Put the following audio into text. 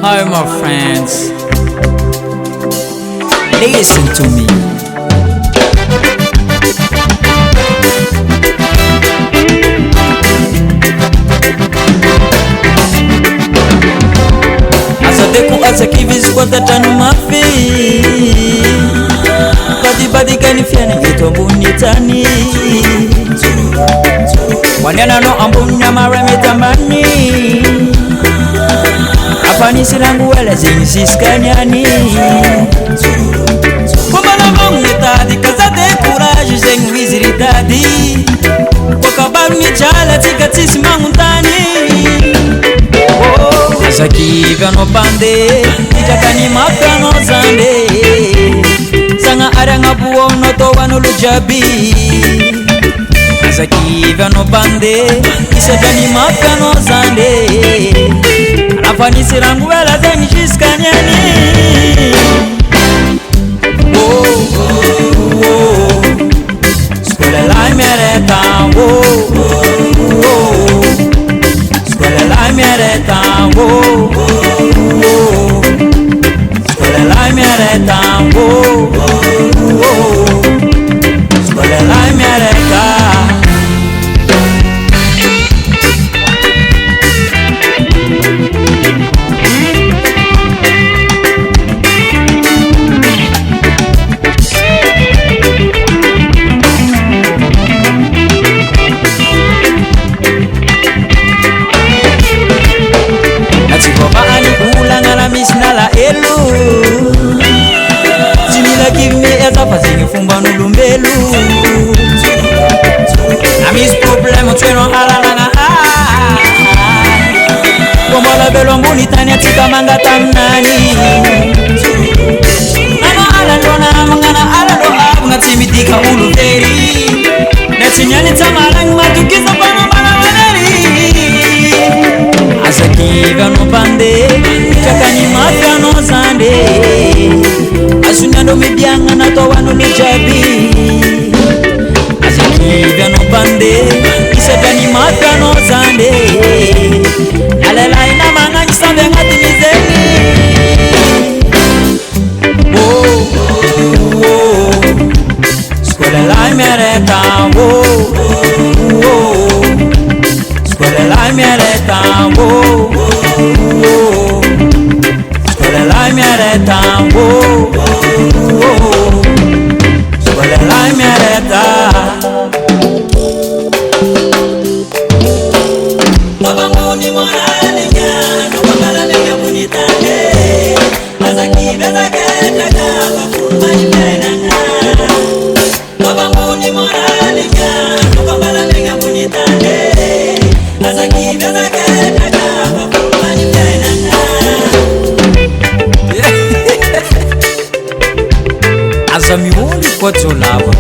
Hi my friends, listen to me. Asadeku asakivis kwa tatanu mafi Badi kanifia ningeto mbunitani Wanyana no ambunya marame tamani Apani silangu wala zingi siskanyani Kumala mbunitadi kazade kuraji zengi wiziritadi Kwa kabaru ni chala tika tisi mangutani Asakivya no pande Ijakani mapya no zande Sanga aranga buo no towa no lujabi Asakivya no pande Isekani mapya no zande Alafani sirangu wela zengi jiskanyani Skole la mereta Skole la mereta Skole la mereta Skole la mereta Fazendo fumba no lumbelu Na mis problema tweno halalanga Como la belo mbunitani atika manga tamnani Nano alandona mangana alando abunga timitika uluveri Netinyani tamalang matukiza pano banawaneri Asakiga no pande Chakani mafya no zande Asunyando mibianga na towa no lujabi Asakiga no pande Isekani mafya no zande Nalela ina manga nisambe ngati mizeni Skole la mereta Skole la mereta Skole la mereta Skole la mereta Baba muni morale nyano Baba nega bunitane Azaki bezaketa kaba Kurma imenanga Baba muni morale nyano Baba nega bunitane Azaki bezaketa kaba Kurma imenanga. Azami woli kwa tolawa